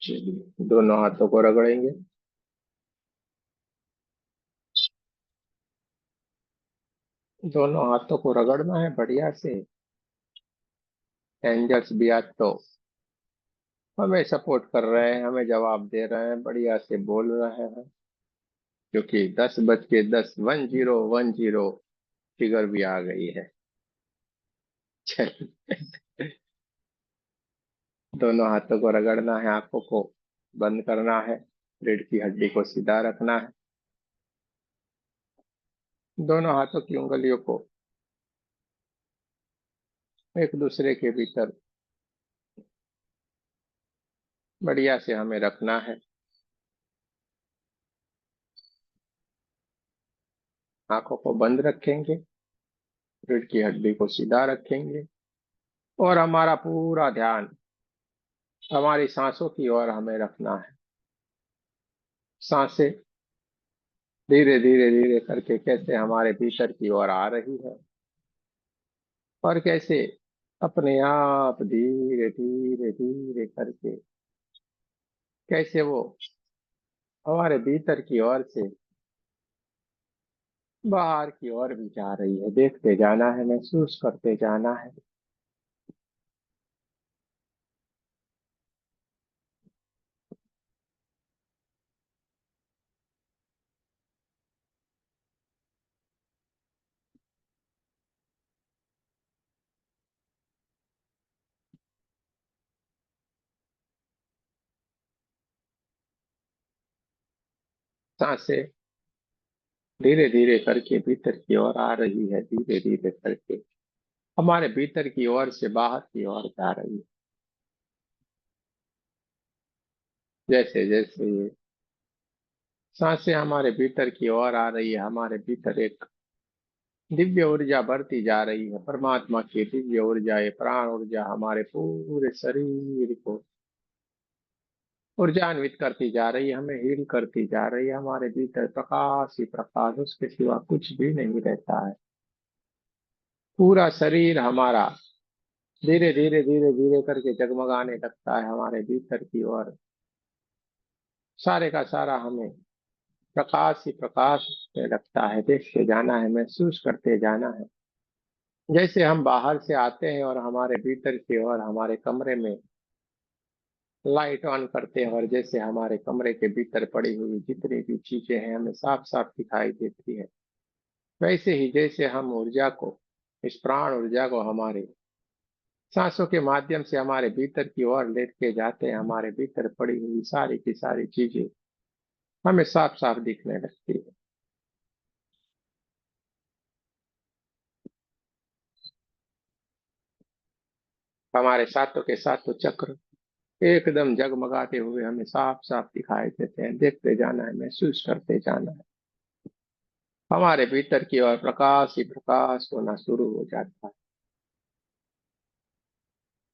चलिए, दोनों हाथों को रगड़ेंगे। दोनों हाथों को रगड़ना है बढ़िया से। एंजल्स भी आज तो हमें सपोर्ट कर रहे हैं, हमें जवाब दे रहे हैं, बढ़िया से बोल रहे हैं। क्योंकि 10 बज के 10, 10 फिगर भी आ गई है। चलिए, दोनों हाथों को रगड़ना है, आंखों को बंद करना है, रीढ़ की हड्डी को सीधा रखना है। दोनों हाथों की उंगलियों को एक दूसरे के भीतर बढ़िया से हमें रखना है। आंखों को बंद रखेंगे, रीढ़ की हड्डी को सीधा रखेंगे, और हमारा पूरा ध्यान हमारी सांसों की ओर हमें रखना है। सांसें धीरे धीरे धीरे करके कैसे हमारे भीतर की ओर आ रही है, और कैसे अपने आप धीरे धीरे धीरे करके कैसे वो हमारे भीतर की ओर से बाहर की ओर भी जा रही है। देखते जाना है, महसूस करते जाना है। सांसें धीरे धीरे करके भीतर की ओर आ रही है, धीरे धीरे करके हमारे भीतर की ओर से बाहर की ओर जा रही है। जैसे जैसे ये सांसें हमारे भीतर की ओर आ रही है, हमारे भीतर एक दिव्य ऊर्जा बढ़ती जा रही है। परमात्मा की दिव्य ऊर्जा, ये प्राण ऊर्जा हमारे पूरे शरीर को ऊर्जान्वित करती जा रही है, हमें हील करती जा रही है। हमारे भीतर प्रकाश ही प्रकाश, उसके सिवा कुछ भी नहीं रहता है। पूरा शरीर हमारा धीरे धीरे धीरे धीरे करके जगमगाने लगता है हमारे भीतर की ओर। सारे का सारा हमें प्रकाश ही प्रकाश में लगता है। देखते जाना है, महसूस करते जाना है। जैसे हम बाहर से आते हैं और हमारे भीतर की ओर हमारे कमरे में लाइट ऑन करते हैं, और जैसे हमारे कमरे के भीतर पड़ी हुई जितनी भी चीजें हैं हमें साफ साफ दिखाई देती है। वैसे ही जैसे हम ऊर्जा को, इस प्राण ऊर्जा को हमारे सांसों के माध्यम से हमारे भीतर की ओर लेके जाते हैं, हमारे भीतर पड़ी हुई सारी की सारी चीजें हमें साफ साफ दिखने लगती है। हमारे सातों के सातों चक्र एकदम जगमगाते हुए हमें साफ साफ दिखाई देते हैं। देखते जाना है, महसूस करते जाना है। हमारे भीतर की ओर प्रकाश ही प्रकाश होना शुरू हो जाता है।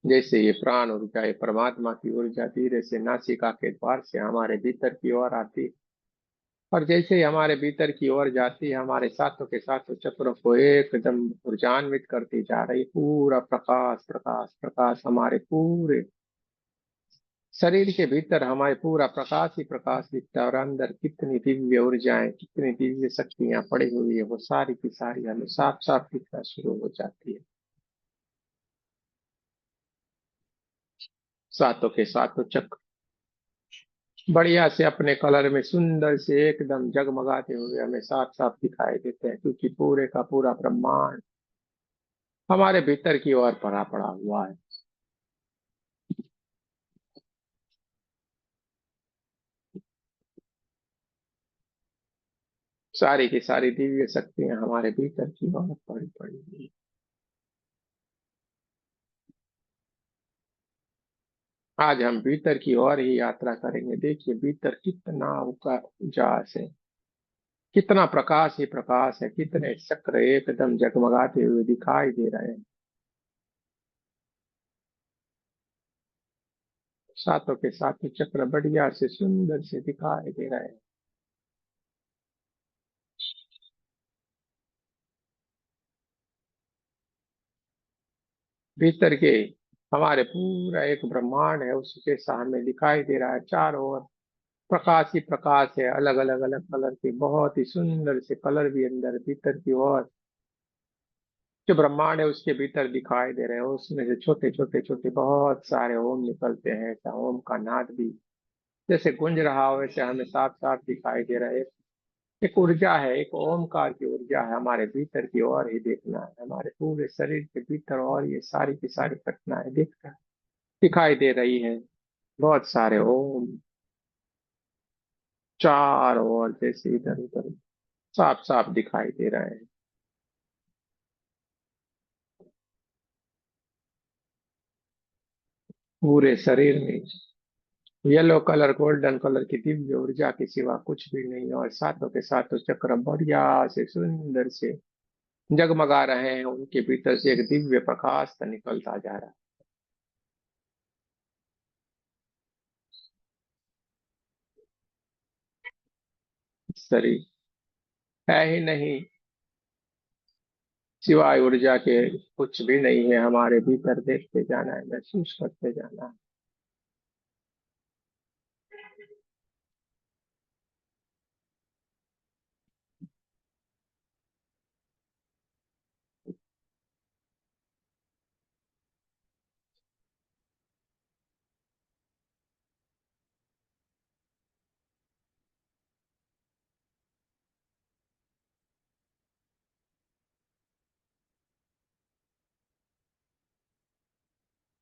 जैसे ये प्राण ऊर्जा, ये परमात्मा की ऊर्जा धीरे से नासिका के द्वार से हमारे भीतर की ओर आती है, और जैसे ही हमारे भीतर की ओर जाती है हमारे सातों के सातों चक्रों को एकदम ऊर्जान्वित करती जा रही। पूरा प्रकाश प्रकाश प्रकाश हमारे पूरे शरीर के भीतर हमारे पूरा प्रकाश ही प्रकाश दिखता है। और अंदर कितनी दिव्य ऊर्जाएं, कितनी दिव्य शक्तियां पड़ी हुई है, वो सारी की सारी हमें साफ साफ दिखना शुरू हो जाती है। सातों के सातों चक्र बढ़िया से अपने कलर में सुंदर से एकदम जगमगाते हुए हमें साफ साफ दिखाई देते हैं, क्योंकि पूरे का पूरा ब्रह्मांड हमारे भीतर की ओर भरा पड़ा हुआ है। सारी की सारी दिव्य शक्तियां हमारे भीतर की ओर पड़ी पड़ी हुई हैं। आज हम भीतर की ओर ही यात्रा करेंगे। देखिए भीतर कितना उजास है, कितना प्रकाश ही प्रकाश है, कितने चक्र एकदम जगमगाते हुए दिखाई दे रहे हैं। सातों के सातों चक्र बढ़िया से सुंदर से दिखाई दे रहे हैं। भीतर के हमारे पूरा एक ब्रह्मांड है उसके जैसा हमें दिखाई दे रहा है। चारों ओर प्रकाश ही प्रकाश है, अलग अलग अलग कलर के, बहुत ही सुंदर से कलर भी अंदर भीतर की ओर जो ब्रह्मांड है उसके भीतर दिखाई दे रहे हैं। उसमें से छोटे छोटे छोटे बहुत सारे ओम निकलते हैं। ऐसा ओम का नाद भी जैसे गूंज रहा हो वैसे हमें साफ साफ दिखाई दे रहा है। एक ऊर्जा है, एक ओमकार की ऊर्जा है हमारे भीतर की ओर ही देखना है। हमारे पूरे शरीर के भीतर और ये सारी की सारी घटनाएं देखकर दिखाई दे रही है। बहुत सारे ओम चारों ओर जैसे इधर उधर साफ साफ दिखाई दे रहे हैं। पूरे शरीर में येलो कलर गोल्डन कलर की दिव्य ऊर्जा के सिवा कुछ भी नहीं, और सातों के सातों चक्र बढ़िया से सुंदर से जगमगा रहे हैं। उनके भीतर से एक दिव्य प्रकाश सा निकलता जा रहा है। शरीर है ही नहीं, सिवाय ऊर्जा के कुछ भी नहीं है। हमारे भीतर देखते जाना है, महसूस करते जाना है।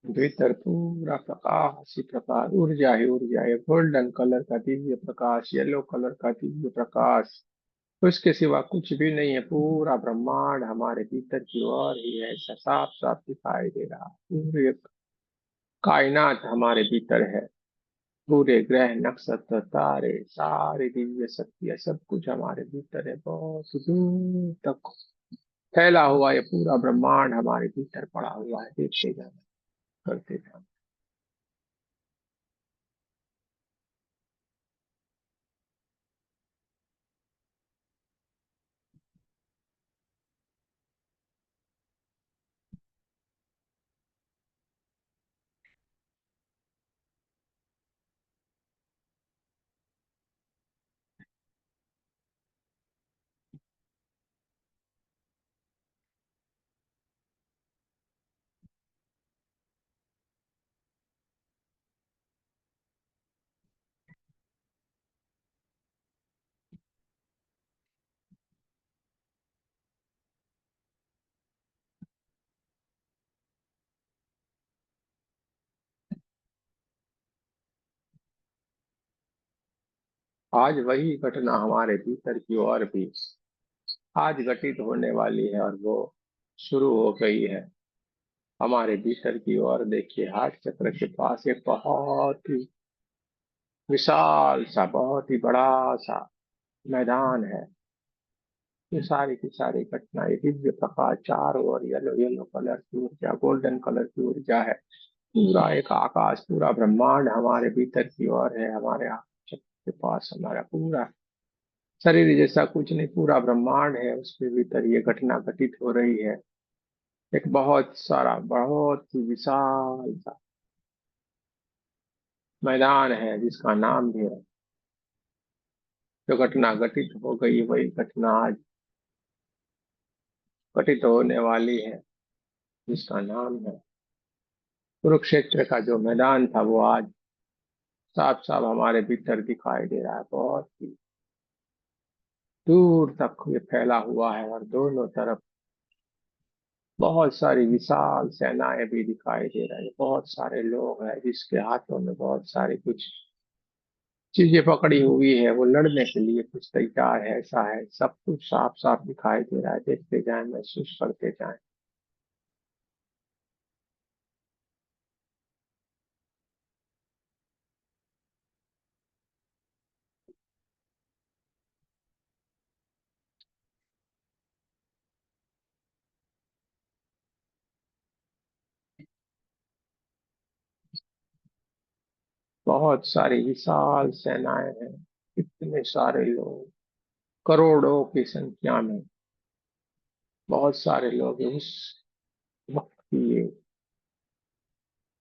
भीतर पूरा प्रकाश ही प्रकाश, ऊर्जा ही ऊर्जा है। गोल्डन कलर का दिव्य प्रकाश, येलो कलर का दिव्य प्रकाश, उसके सिवा कुछ भी नहीं है। पूरा ब्रह्मांड हमारे भीतर की ओर ही है, ऐसा साफ साफ दिखाई दे रहा है। पूरे कायनात हमारे भीतर है। पूरे ग्रह नक्षत्र तारे सारी दिव्य शक्तियां सब कुछ हमारे भीतर है। बहुत दूर तक फैला हुआ ये पूरा ब्रह्मांड हमारे भीतर पड़ा हुआ है। देखते जाना, करते जाना। आज वही घटना हमारे भीतर की ओर भी आज घटित होने वाली है, और वो शुरू हो गई है। हमारे भीतर की ओर देखिए, हार्ट चक्र के पास एक बहुत ही विशाल सा, बहुत ही बड़ा सा मैदान है। ये सारी की सारी घटनाएं दिव्य प्रकाश, चारों ओर येलो येलो कलर की ऊर्जा, गोल्डन कलर की ऊर्जा है। पूरा एक आकाश, पूरा ब्रह्मांड हमारे भीतर की ओर है। हमारे आँख के पास हमारा पूरा शरीर जैसा कुछ नहीं, पूरा ब्रह्मांड है, उसके भीतर ये घटना घटित हो रही है। एक बहुत सारा, बहुत ही विशाल सा मैदान है जिसका नाम भी है। जो घटना घटित हो गई वही घटना आज घटित होने वाली है, जिसका नाम है कुरुक्षेत्र का जो मैदान था वो आज साफ साफ हमारे भीतर दिखाई दे रहा है। बहुत ही दूर तक ये फैला हुआ है, और दोनों तरफ बहुत सारी विशाल सेनाएं भी दिखाई दे रही है। बहुत सारे लोग हैं जिसके हाथों में बहुत सारी कुछ चीजें पकड़ी हुई है। वो लड़ने के लिए कुछ तैयार है, ऐसा है। सब कुछ साफ साफ दिखाई दे रहा है। देखते जाएं, महसूस करते जाएं। बहुत सारी विशाल सेनाएं हैं, इतने सारे लोग, करोड़ों की संख्या में बहुत सारे लोग हैं। उस वक्त की ये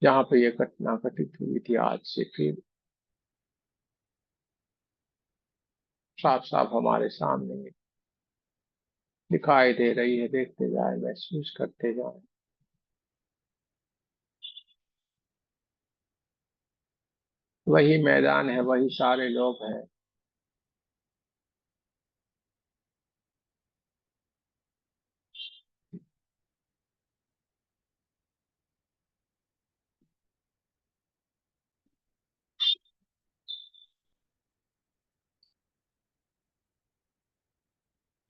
जहाँ पे ये घटना घटित हुई थी, आज से फिर साफ साफ हमारे सामने दिखाई दे रही है। देखते जाए, महसूस करते जाए। वही मैदान है, वही सारे लोग हैं।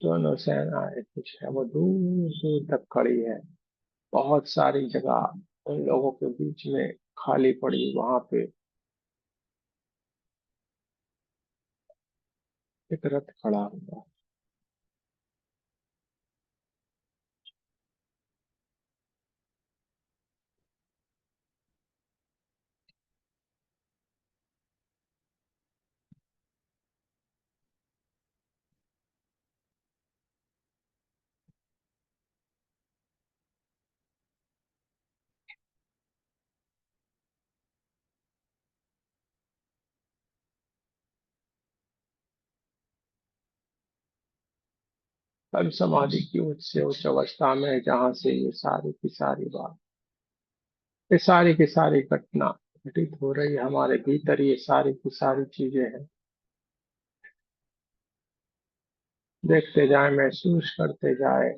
दोनों सेनाएं कुछ है वो दूर दूर तक खड़ी है। बहुत सारी जगह उन लोगों के बीच में खाली पड़ी, वहां पे एक रथ खड़ा हुआ। अब समाधि की उच्च से उच्च अवस्था में है, जहां से ये सारी की सारी बात, ये सारी की सारी घटना घटित हो रही है हमारे भीतर। ये सारी की सारी चीजें हैं। देखते जाए, महसूस करते जाए।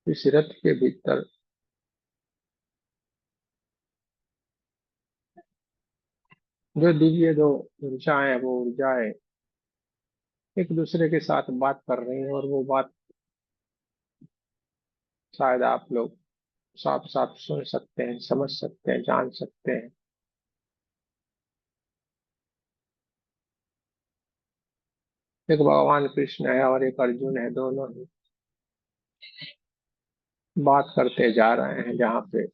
इस रथ के भीतर जो दिव्य दो ऊर्जाएं हैं, वो ऊर्जाएं एक दूसरे के साथ बात कर रही हैं, और वो बात शायद आप लोग साफ साफ सुन सकते हैं, समझ सकते हैं, जान सकते हैं। एक भगवान कृष्ण है और एक अर्जुन है, दोनों ही बात करते जा रहे हैं। जहाँ पे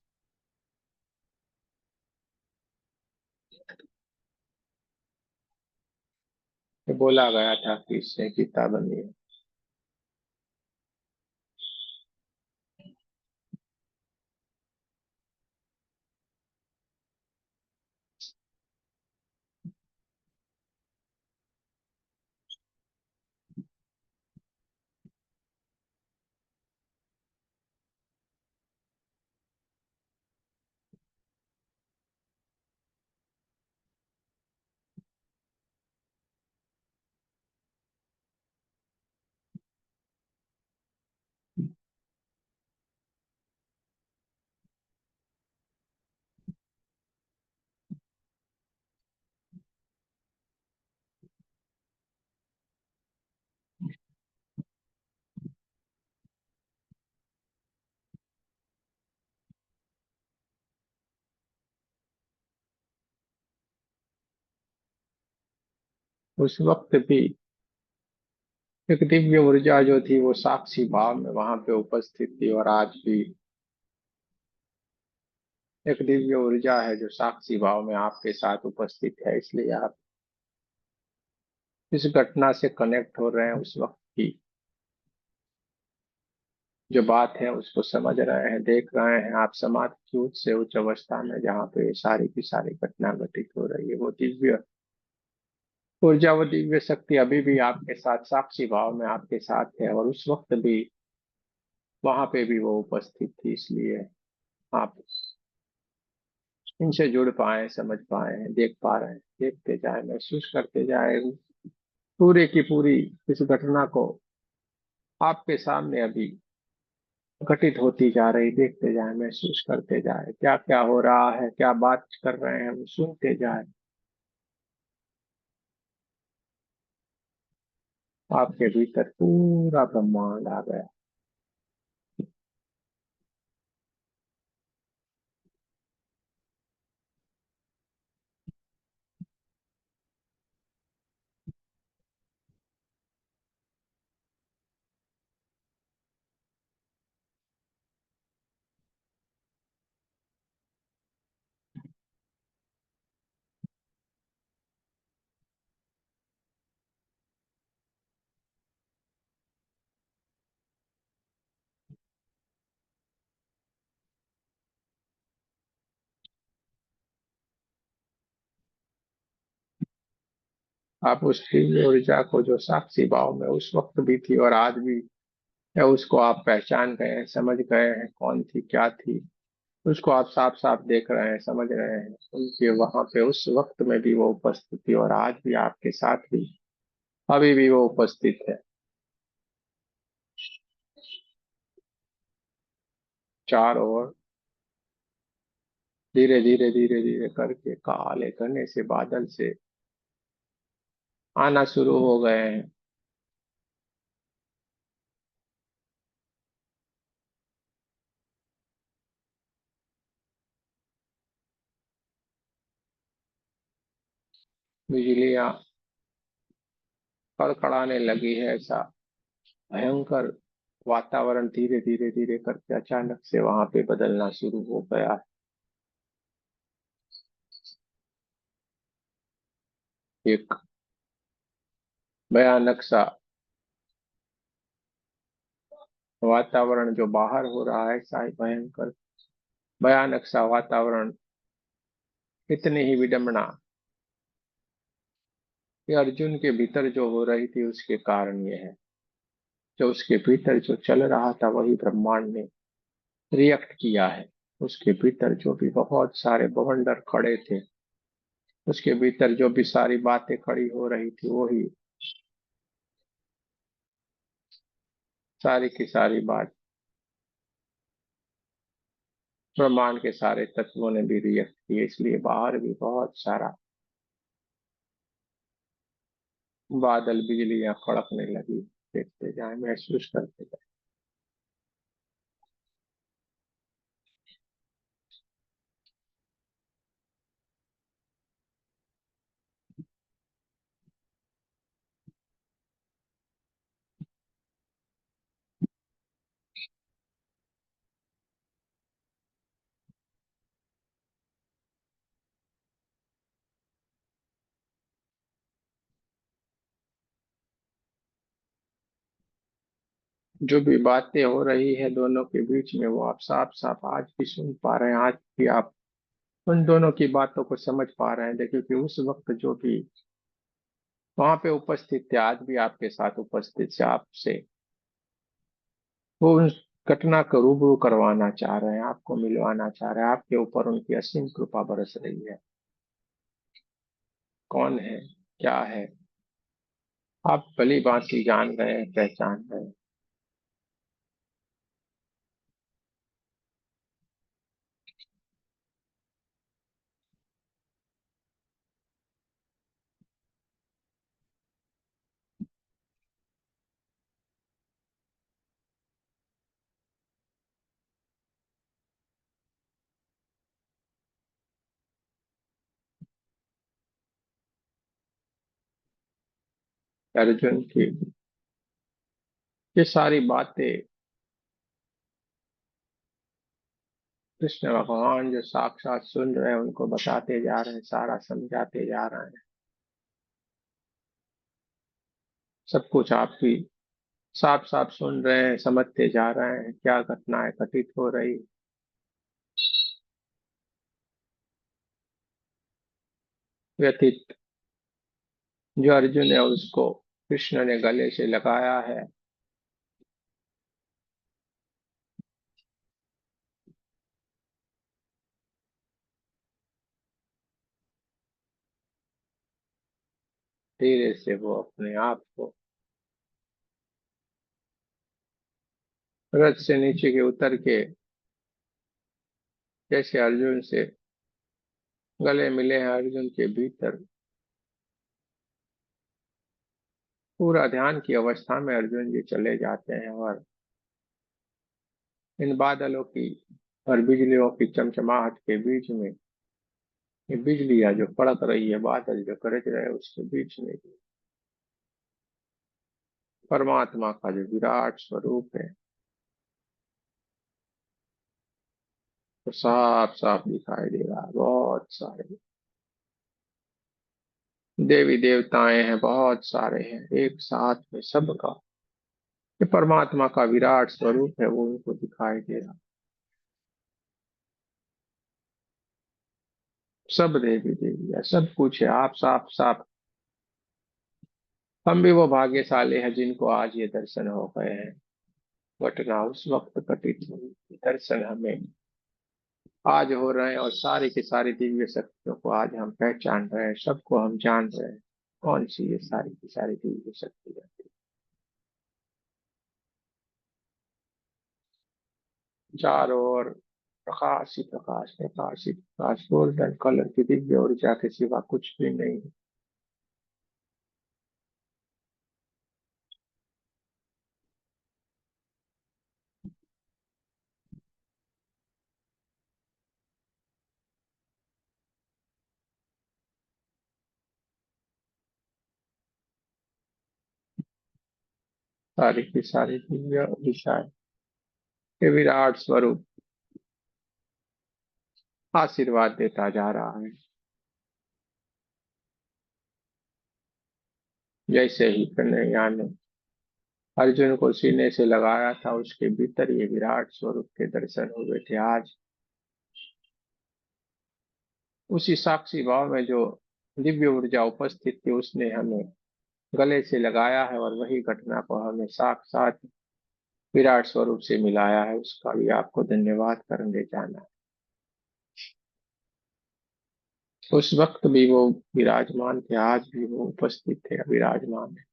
बोला गया था कि इससे गीता बनी है। उस वक्त भी एक दिव्य ऊर्जा जो थी, वो साक्षी भाव में वहां पे उपस्थित थी। और आज भी एक दिव्य ऊर्जा है जो साक्षी भाव में आपके साथ उपस्थित है। इसलिए आप इस घटना से कनेक्ट हो रहे हैं, उस वक्त की जो बात है उसको समझ रहे हैं, देख रहे हैं। आप समाधि की उच्च से उच्च अवस्था में, जहाँ पे सारी की सारी घटना घटित हो रही है, वो दिव्य ऊर्जा, वो दिव्य शक्ति अभी भी आपके साथ साक्षी भाव में आपके साथ है। और उस वक्त भी वहां पे भी वो उपस्थित थी। इसलिए आप इनसे जुड़ पाए, समझ पाए, देख पा रहे हैं, देखते जाए, महसूस करते जाए पूरे की पूरी इस घटना को। आपके सामने अभी घटित होती जा रही, देखते जाए, महसूस करते जाए, क्या क्या हो रहा है, क्या बात कर रहे हैं, वो सुनते जाए। आपके भीतर पूरा ब्रह्मांड आ गया। आप उस दिव्य ऊर्जा को जो साक्षी भाव में उस वक्त भी थी और आज भी है, उसको आप पहचान गए हैं, समझ गए हैं कौन थी, क्या थी। उसको आप साफ साफ देख रहे हैं, समझ रहे हैं। उनके वहां पे उस वक्त में भी वो उपस्थित थी और आज भी आपके साथ भी, अभी भी वो उपस्थित है। चारों ओर धीरे धीरे धीरे धीरे करके काले घने से बादल से आना शुरू हो गए हैं। बिजलियां कड़कड़ाने लगी है। ऐसा भयंकर वातावरण धीरे धीरे धीरे करके अचानक से वहां पे बदलना शुरू हो गया है। एक भयानक सा वातावरण जो बाहर हो रहा है, ऐसा ही भयंकर भयानक सा वातावरण। इतनी ही विडंबना कि अर्जुन के भीतर जो हो रही थी उसके कारण ये है। जो उसके भीतर जो चल रहा था वही ब्रह्मांड ने रिएक्ट किया है। उसके भीतर जो भी बहुत सारे बवंडर खड़े थे, उसके भीतर जो भी सारी बातें खड़ी हो रही थी, वही सारी की सारी बात ब्रह्मांड के सारे तत्वों ने भी रिएक्ट किए। इसलिए बाहर भी बहुत सारा बादल, बिजलियां कड़कने लगी। देखते जाए, महसूस करते जाए। जो भी बातें हो रही है दोनों के बीच में, वो आप साफ साफ आज भी सुन पा रहे हैं। आज भी आप उन दोनों की बातों को समझ पा रहे हैं। देखिए कि उस वक्त जो भी वहां पे उपस्थित थे, आज भी आपके साथ उपस्थित से आपसे वो उस घटना को रूबरू करवाना चाह रहे हैं, आपको मिलवाना चाह रहे हैं। आपके ऊपर उनकी असीम कृपा बरस रही है। कौन है, क्या है, आप भली भांति जान गए हैं, पहचान गए हैं। अर्जुन की ये सारी बातें कृष्ण भगवान जो साक्षात सुन रहे हैं उनको बताते जा रहे हैं, सारा समझाते जा रहे हैं। सब कुछ आप भी साफ साफ सुन रहे हैं, समझते जा रहे हैं क्या घटनाएं घटित हो रही। व्यथित जो अर्जुन है उसको कृष्ण ने गले से लगाया है। धीरे से वो अपने आप को रथ से नीचे के उतर के जैसे अर्जुन से गले मिले हैं, अर्जुन के भीतर पूरा ध्यान की अवस्था में अर्जुन जी चले जाते हैं, और इन बादलों की और बिजलियों की चमचमाहट के बीच में, ये बिजलियां जो कड़क रही है, बादल जो गरज रहे हैं, उसके बीच में परमात्मा का जो विराट स्वरूप है वो साफ साफ दिखाई दे रहा है। बहुत सारे देवी देवताएं हैं, बहुत सारे हैं, एक साथ में सबका ये परमात्मा का विराट स्वरूप है, वो उनको दिखाई दे रहा है। सब देवी देवी है, सब कुछ है, आप साफ साफ। हम भी वो भाग्यशाली हैं जिनको आज ये दर्शन हो गए हैं। घटना उस वक्त घटित हुई, दर्शन हमें आज हो रहे हैं, और सारी की सारी दिव्य शक्तियों को आज हम पहचान रहे हैं, सबको हम जान रहे हैं। कौन सी ये सारी की सारी दिव्य शक्ति है? चारों ओर प्रकाश ही प्रकाश, प्रकाश ही प्रकाश, गोल्डन कलर की दिव्य ऊर्जा के सिवा कुछ भी नहीं है। सारी की सारी दिव्य दिशाएं के विराट स्वरूप आशीर्वाद देता जा रहा है। जैसे ही कन्हैया ने अर्जुन को सीने से लगाया था, उसके भीतर ये विराट स्वरूप के दर्शन हुए थे। आज उसी साक्षी भाव में जो दिव्य ऊर्जा उपस्थित थी, उसने हमें गले से लगाया है, और वही घटना को हमें साक्षात विराट स्वरूप से मिलाया है। उसका भी आपको धन्यवाद करने जाना है। उस वक्त भी वो विराजमान थे, आज भी वो उपस्थित थे, विराजमान है।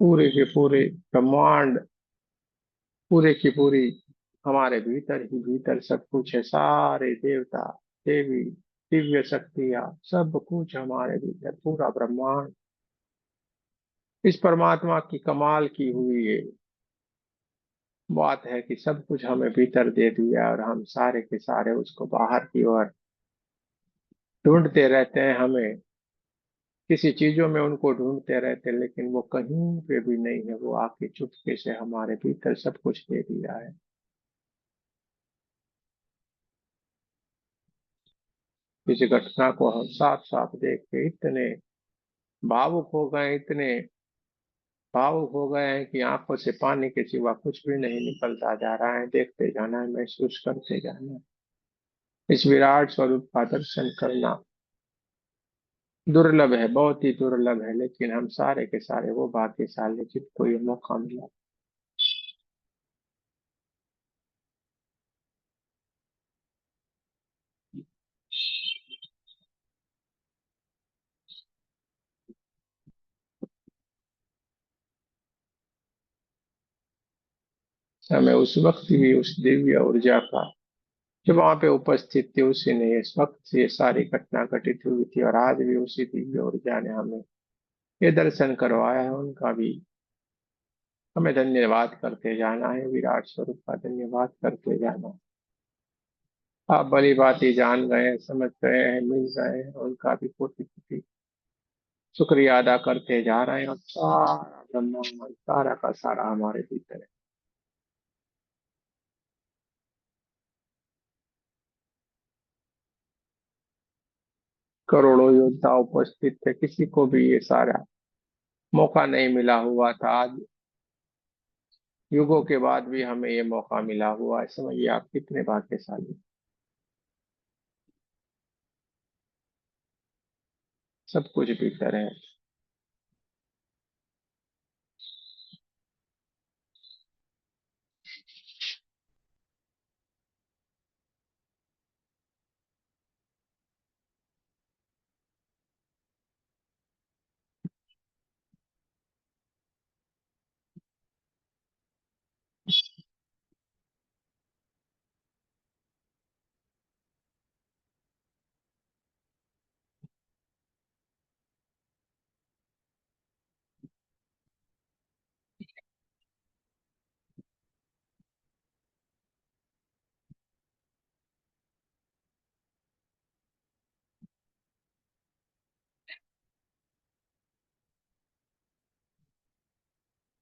पूरे के पूरे ब्रह्मांड, पूरे की पूरी हमारे भीतर ही भीतर सब कुछ है। सारे देवता देवी दिव्य शक्तियां सब कुछ हमारे भीतर, पूरा ब्रह्मांड इस परमात्मा की कमाल की हुई है। बात है कि सब कुछ हमें भीतर दे दिया, और हम सारे के सारे उसको बाहर की ओर ढूंढते रहते हैं। हमें किसी चीजों में उनको ढूंढते रहते हैं, लेकिन वो कहीं पे भी नहीं है। वो आके चुपके से हमारे भीतर सब कुछ दे दिया है। इस घटना को हम साफ साफ देख के इतने भावुक हो गए, इतने भावुक हो गए हैं कि आंखों से पानी के सिवा कुछ भी नहीं निकलता जा रहा है। देखते जाना है, महसूस करते जाना है। इस विराट स्वरूप का दर्शन करना दुर्लभ है, बहुत ही दुर्लभ है, लेकिन हम सारे के सारे वो भाग्यशाली जिनको ये मौका मिला। हमें उस वक्त भी उस दिव्य ऊर्जा का जो वहां पे उपस्थित थी, उसी ने इस वक्त ये सारी घटना घटित हुई थी, और आज भी उसी दिव्य ऊर्जा ने हमें ये दर्शन करवाया है। उनका भी हमें धन्यवाद करते जाना है, विराट स्वरूप का धन्यवाद करते जाना है। आप भली बात ही जान गए हैं, समझ गए हैं, मिल गए हैं, उनका भी कोटि कोटि शुक्रिया अदा करते जा रहे हैं। और सारा ब्रह्मांड सारा का सारा हमारे भीतर है। करोड़ों योद्धा उपस्थित थे, किसी को भी ये सारा मौका नहीं मिला हुआ था। आज युगों के बाद भी हमें ये मौका मिला हुआ है, समझिए आप कितने भाग्यशाली। सब कुछ भीतर है।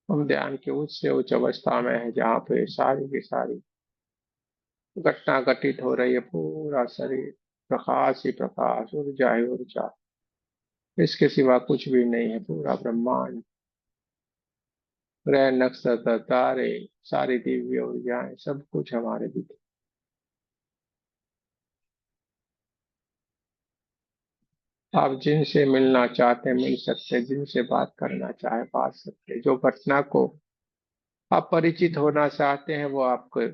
हम ध्यान की उच्च से उच्च अवस्था में है, जहाँ पे सारी की सारी घटना घटित हो रही है। पूरा शरीर प्रकाश ही प्रकाश, ऊर्जा ही ऊर्जा, इसके सिवा कुछ भी नहीं है। पूरा ब्रह्मांड, ग्रह नक्षत्र तारे, सारी दिव्य ऊर्जाएं, सब कुछ हमारे भीतर। आप जिनसे मिलना चाहते हैं मिल सकते हैं, जिनसे बात करना चाहे बात सकते हैं। जो घटना को आप परिचित होना चाहते हैं, वो आपको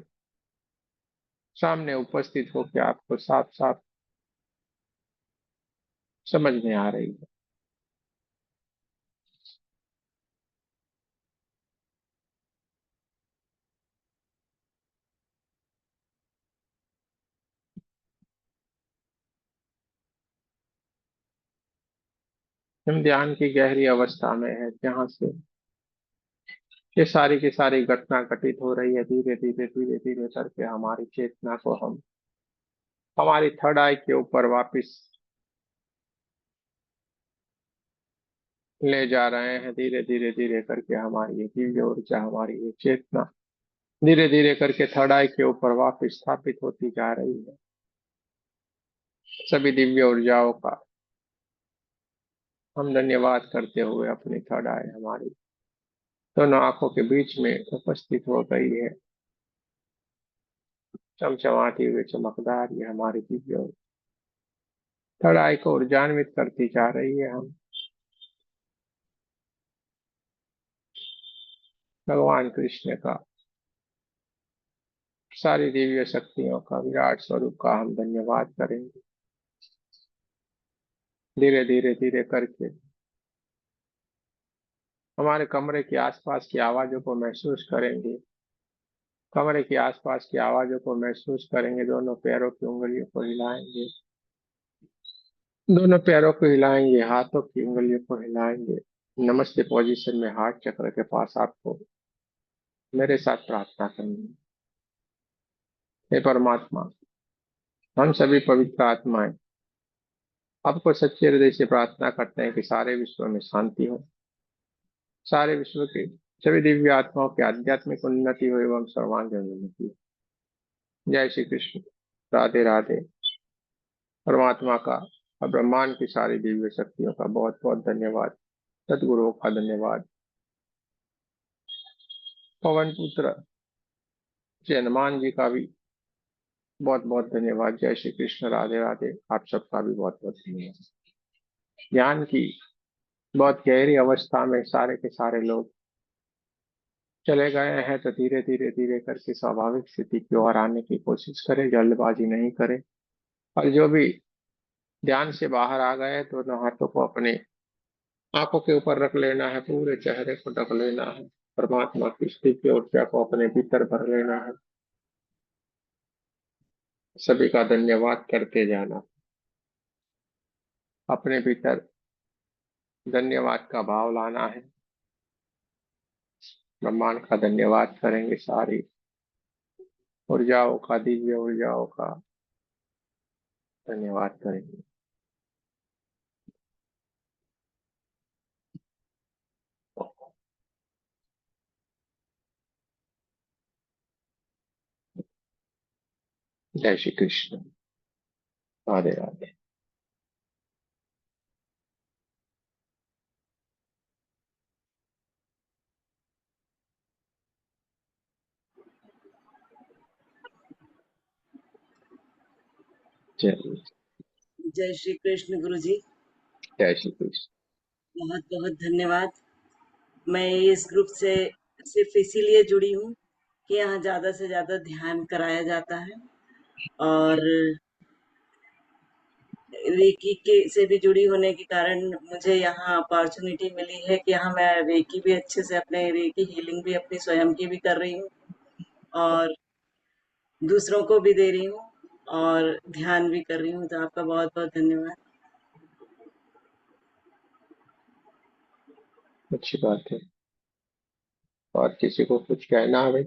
सामने उपस्थित होकर आपको साफ साफ समझ में आ रही है। हम ध्यान की गहरी अवस्था में है, जहाँ से ये सारी की सारी घटना घटित हो रही है। धीरे धीरे धीरे धीरे करके हमारी चेतना को हम हमारी थर्ड आई के ऊपर वापस ले जा रहे हैं। धीरे धीरे धीरे करके हमारी ये दिव्य ऊर्जा, हमारी ये चेतना धीरे धीरे करके थर्ड आई के ऊपर वापस स्थापित होती जा रही है। सभी दिव्य ऊर्जाओं का हम धन्यवाद करते हुए अपनी थर्ड आई हमारी दोनों आंखों के बीच में उपस्थित हो गई है। चमचमाती हुई चमकदार ये हमारी दिव्य थर्ड आई को ऊर्जान्वित करती जा रही है। हम भगवान कृष्ण का, सारी दिव्य शक्तियों का, विराट स्वरूप का हम धन्यवाद करेंगे। धीरे धीरे धीरे करके हमारे कमरे के आसपास की आवाजों को महसूस करेंगे। कमरे के आसपास की आवाजों को महसूस करेंगे। दोनों पैरों की उंगलियों को हिलाएंगे। दोनों पैरों को हिलाएंगे, हाथों की उंगलियों को हिलाएंगे। नमस्ते पोजीशन में हार्ट चक्र के पास आपको मेरे साथ प्रार्थना करनी है। हे परमात्मा, हम सभी पवित्र आत्माएं आपको सच्चे हृदय से प्रार्थना करते हैं कि सारे विश्व में शांति हो। सारे विश्व के सभी दिव्य आत्माओं की आध्यात्मिक उन्नति हो एवं सर्वांगीण उन्नति हो। जय श्री कृष्ण। राधे राधे। परमात्मा का और ब्रह्मांड की सारी दिव्य शक्तियों का बहुत बहुत धन्यवाद। सदगुरुओं का धन्यवाद। पवन पुत्र श्री हनुमान जी का भी बहुत बहुत धन्यवाद। जय श्री कृष्ण। राधे राधे। आप सबका भी बहुत बहुत धन्यवाद। ज्ञान की बहुत गहरी अवस्था में सारे के सारे लोग चले गए हैं, तो धीरे धीरे धीरे करके स्वाभाविक स्थिति की ओर आने की कोशिश करें, जल्दबाजी नहीं करें। और जो भी ध्यान से बाहर आ गए, तो दोनों हाथों को अपने आंखों के ऊपर रख लेना है, पूरे चेहरे को ढक लेना है। परमात्मा की स्थिति ऊर्जा को अपने भीतर भर लेना है। सभी का धन्यवाद करते जाना। अपने भीतर धन्यवाद का भाव लाना है। ब्रह्मांड का धन्यवाद करेंगे, सारी ऊर्जाओं का, दिव्य ऊर्जाओं का धन्यवाद करेंगे। जय श्री कृष्ण। राधे राधे। जय जय श्री कृष्ण गुरु जी। जय श्री कृष्ण। बहुत बहुत धन्यवाद। मैं इस ग्रुप से सिर्फ इसीलिए जुड़ी हूँ कि यहाँ ज़्यादा से ज़्यादा ध्यान कराया जाता है, और रेकी के से भी जुड़ी होने के कारण मुझे यहाँ अपॉर्चुनिटी मिली है कि यहाँ मैं रेकी भी अच्छे से, अपने रेकी हीलिंग भी अपनी स्वयं की भी कर रही हूँ और दूसरों को भी दे रही हूँ और ध्यान भी कर रही हूँ। तो आपका बहुत बहुत धन्यवाद। अच्छी बात है। और किसी को कुछ कहना है?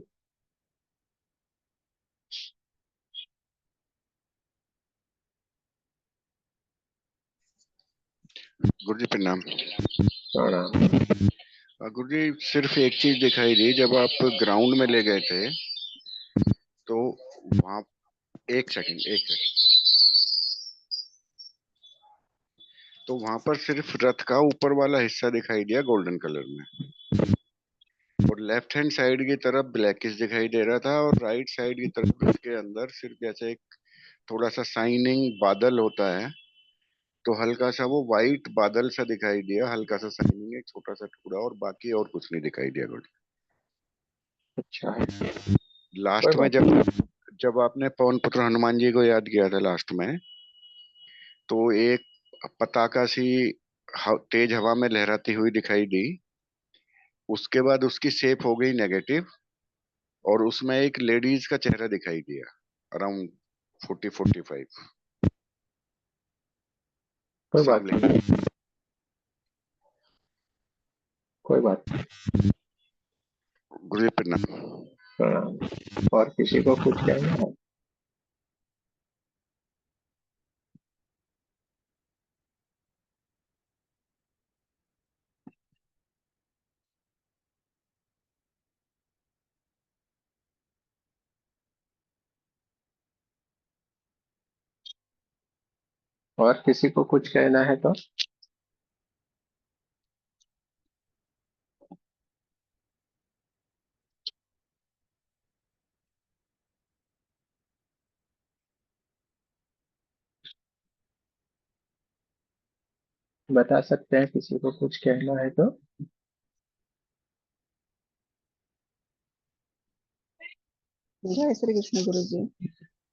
गुरु जी प्रणाम। प्रणाम। गुरु जी सिर्फ एक चीज दिखाई दी, जब आप ग्राउंड में ले गए थे तो वहां, एक सेकंड, तो वहां पर सिर्फ रथ का ऊपर वाला हिस्सा दिखाई दिया गोल्डन कलर में, और लेफ्ट हैंड साइड की तरफ ब्लैकिश दिखाई दे रहा था, और राइट साइड की तरफ उसके अंदर सिर्फ जैसे एक थोड़ा सा शाइनिंग बादल होता है, तो हल्का सा वो वाइट बादल सा दिखाई दिया, हल्का सा शाइनिंग, एक छोटा सा टुकड़ा, और बाकी और कुछ नहीं दिखाई दिया गुरु अच्छा है। जी। कोई लास्ट में बात जब नहीं। जब आपने पवन पुत्र हनुमान जी को याद किया था लास्ट में, तो एक पताका सी तेज हवा में लहराती हुई दिखाई दी। उसके बाद उसकी शेप हो गई नेगेटिव, और उसमें एक लेडीज का चेहरा दिखाई दिया, अराउंड 40-45। कोई बात सांवले। नहीं। कोई बात नहीं। गुरु जी प्रणाम। प्रणाम। और किसी को कुछ कहना है? और किसी को कुछ कहना है तो? बता सकते हैं, किसी को कुछ कहना है तो? जय श्री कृष्ण गुरु जी।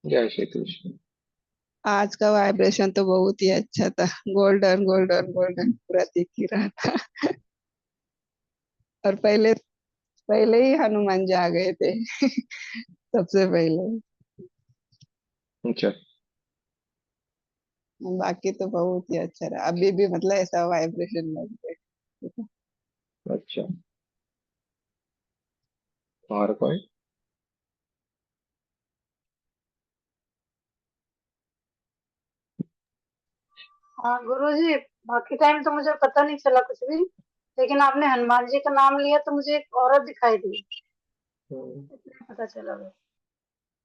जय श्री कृष्ण। आज का वाइब्रेशन तो बहुत ही अच्छा था। गोल्डन गोल्डन गोल्डन पूरा दिख ही रहा था। और पहले पहले ही हनुमान जी आ गए थे। सबसे पहले। अच्छा। बाकी तो बहुत ही अच्छा रहा, अभी भी मतलब ऐसा वाइब्रेशन लग रहा है। अच्छा। और कोई? हाँ गुरु जी, बाकी टाइम तो मुझे पता नहीं चला कुछ भी, लेकिन आपने हनुमान जी का नाम लिया तो मुझे एक औरत दिखाई दी, हम्म, इतना पता चला बस।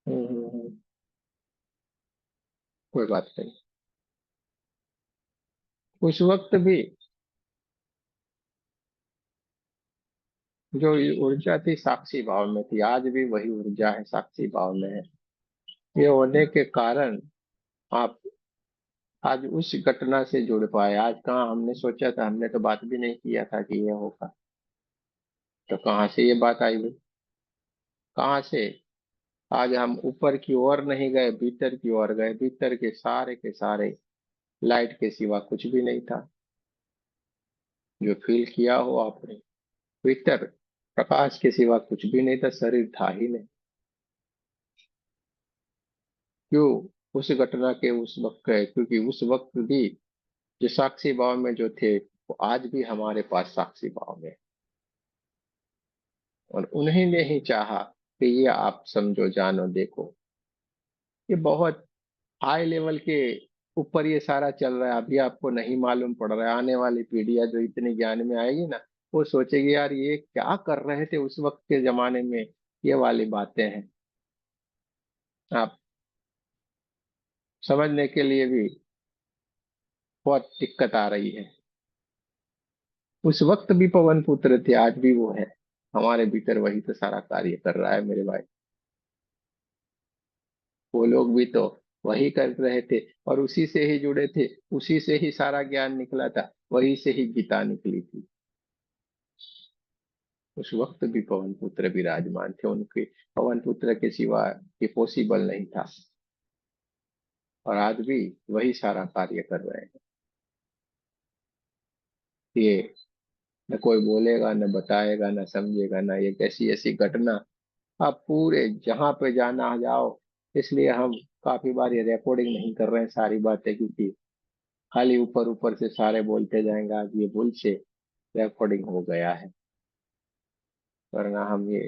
हम्म, हम्म, हम्म। कोई बात नहीं। उस वक्त भी जो ये ऊर्जा थी साक्षी भाव में थी, आज भी वही ऊर्जा है, साक्षी भाव में है। ये होने के कारण आप आज उस घटना से जुड़ पाए। आज कहाँ हमने सोचा था, हमने तो बात भी नहीं किया था कि ये होगा। तो कहाँ से ये बात आई भाई? कहाँ से? आज हम ऊपर की ओर नहीं गए, भीतर की ओर गए। भीतर के सारे लाइट के सिवा कुछ भी नहीं था। जो फील किया हो आपने, भीतर प्रकाश के सिवा कुछ भी नहीं था, शरीर था ही नहीं। क्यों? उस घटना के उस वक्त गए, क्योंकि उस वक्त भी जो साक्षी भाव में जो थे, वो आज भी हमारे पास साक्षी भाव में है। और उन्हीं ने ही चाहा कि ये आप समझो, जानो, देखो। ये बहुत हाई लेवल के ऊपर ये सारा चल रहा है। अभी आपको नहीं मालूम पड़ रहा है। आने वाली पीढ़ियां जो इतनी ज्ञान में आएगी ना, वो सोचेगी यार ये क्या कर रहे थे उस वक्त के जमाने में। ये वाली बातें हैं। आप समझने के लिए भी बहुत दिक्कत आ रही है। उस वक्त भी पवन पुत्र थे, आज भी वो है। हमारे भीतर वही तो सारा कार्य कर रहा है मेरे भाई। वो लोग भी तो वही कर रहे थे और उसी से ही जुड़े थे, उसी से ही सारा ज्ञान निकला था, वही से ही गीता निकली थी। उस वक्त भी पवन पुत्र विराजमान थे, उनके पवन पुत्र के सिवा ये पॉसिबल नहीं था, और आज भी वही सारा कार्य कर रहे हैं। ये न कोई बोलेगा, न बताएगा, न समझेगा, न एक ऐसी ऐसी घटना आप पूरे जहां पे जाना जाओ। इसलिए हम काफी बार ये रिकॉर्डिंग नहीं कर रहे हैं सारी बातें, क्योंकि खाली ऊपर ऊपर से सारे बोलते जाएंगे, आज ये भूल से रिकॉर्डिंग हो गया है, वरना हम ये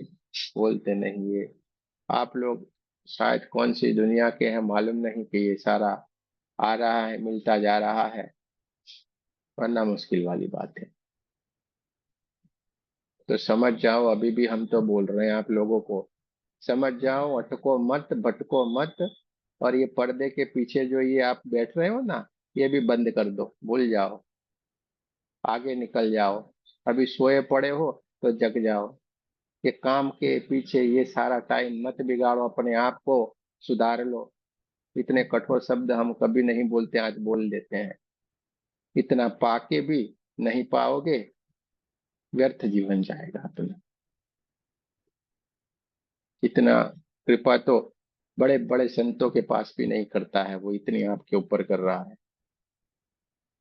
बोलते नहीं। ये आप लोग शायद कौन सी दुनिया के हैं मालूम नहीं कि ये सारा आ रहा है, मिलता जा रहा है, वरना मुश्किल वाली बात है। तो समझ जाओ, अभी भी हम तो बोल रहे हैं आप लोगों को, समझ जाओ, अटको मत, भटको मत। और ये पर्दे के पीछे जो ये आप बैठ रहे हो ना, ये भी बंद कर दो, भूल जाओ, आगे निकल जाओ। अभी सोए पड़े हो तो जग जाओ। ये काम के पीछे ये सारा टाइम मत बिगाड़ो, अपने आप को सुधार लो। इतने कठोर शब्द हम कभी नहीं बोलते, आज बोल देते हैं। इतना पाके भी नहीं पाओगे, व्यर्थ जीवन जाएगा अपना। इतना कृपा तो बड़े बड़े संतों के पास भी नहीं करता है, वो इतनी आपके ऊपर कर रहा है।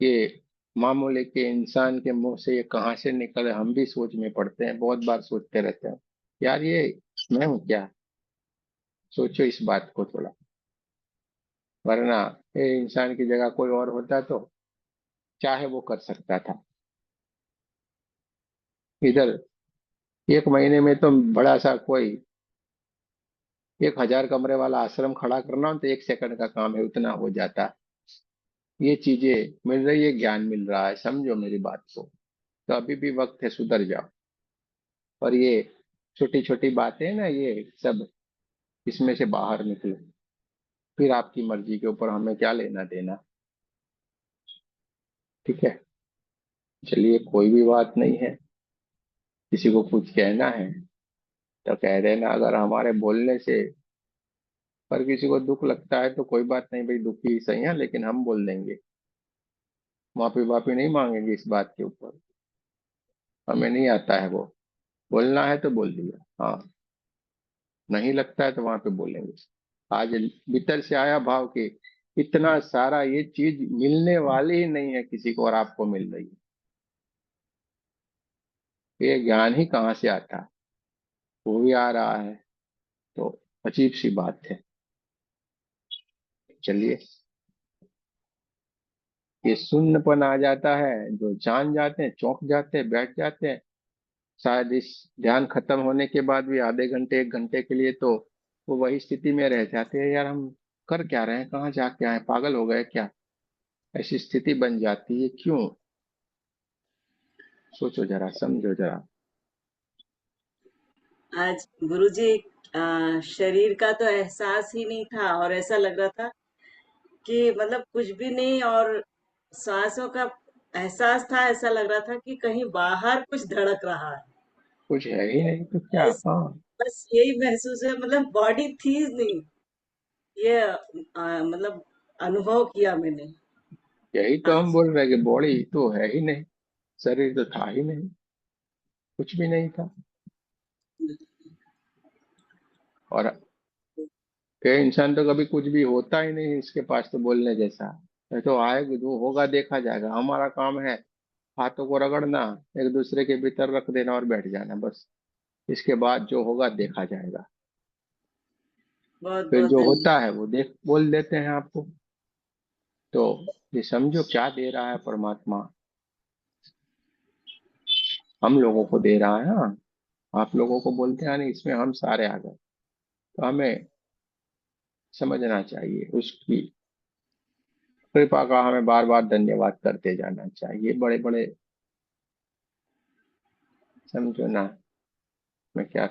ये मामूली के इंसान के मुंह से ये कहाँ से निकले, हम भी सोच में पड़ते हैं, बहुत बार सोचते रहते हैं, यार ये मैं हूँ क्या। सोचो इस बात को थोड़ा, वरना ये इंसान की जगह कोई और होता तो चाहे वो कर सकता था। इधर एक महीने में तो बड़ा सा कोई 1,000 कमरे वाला आश्रम खड़ा करना हो तो 1 सेकंड का काम है, उतना हो जाता। ये चीजें मिल रही है, ज्ञान मिल रहा है, समझो मेरी बात को। तो अभी भी वक्त है, सुधर जाओ। और ये छोटी छोटी बातें ना, ये सब इसमें से बाहर निकलो, फिर आपकी मर्जी के ऊपर, हमें क्या लेना देना। ठीक है, चलिए, कोई भी बात नहीं है। किसी को कुछ कहना है तो कह देना, अगर हमारे बोलने से पर किसी को दुख लगता है तो कोई बात नहीं भाई, दुखी सही है, लेकिन हम बोल देंगे, माफी वाफी नहीं मांगेंगे इस बात के ऊपर। हमें नहीं आता है वो, बोलना है तो बोल दिया, हाँ, नहीं लगता है तो वहां पे बोलेंगे। आज भीतर से आया भाव कि इतना सारा ये चीज मिलने वाली ही नहीं है किसी को, और आपको मिल रही है। ये ज्ञान ही कहाँ से आता है, वो भी आ रहा है, तो अजीब सी बात है। चलिए, ये शून्यपन आ जाता है, जो जान जाते हैं, चौंक जाते हैं, बैठ जाते हैं। शायद इस ध्यान खत्म होने के बाद भी आधे घंटे 1 घंटे के लिए तो वो वही स्थिति में रह जाते हैं, यार हम कर क्या रहे हैं, कहाँ जाके आए, पागल हो गए क्या। ऐसी स्थिति बन जाती है, क्यों? सोचो जरा, समझो जरा। आज गुरुजी शरीर का तो एहसास ही नहीं था और ऐसा लग रहा था कि मतलब कुछ भी नहीं, और सांसों का एहसास था, ऐसा लग रहा था कि कहीं बाहर कुछ धड़क रहा है। कुछ है ही नहीं तो क्या, बस हाँ। बस यही महसूस है, मतलब बॉडी थी नहीं, ये मतलब अनुभव किया मैंने यही तो हम आज। बोल रहे हैं कि बॉडी तो है ही नहीं, शरीर तो था ही नहीं, कुछ भी नहीं था। और के इंसान तो कभी कुछ भी होता ही नहीं इसके पास, तो बोलने जैसा है तो आएगा, जो होगा देखा जाएगा। हमारा काम है हाथों को रगड़ना, एक दूसरे के भीतर रख देना और बैठ जाना, बस। इसके बाद जो होगा देखा जाएगा। बहुत फिर बहुत जो होता धन्यवाद। है वो देख बोल देते हैं आपको। तो ये समझो क्या दे रहा है परमात्मा, हम लोगों को दे रहा है। हाँ, आप लोगों को बोलते हैं नहीं, इसमें हम सारे आ गए। तो हमें समझना चाहिए, उसकी कृपा का हमें बार बार धन्यवाद करते जाना चाहिए, बड़े बड़े, समझो ना मैं क्या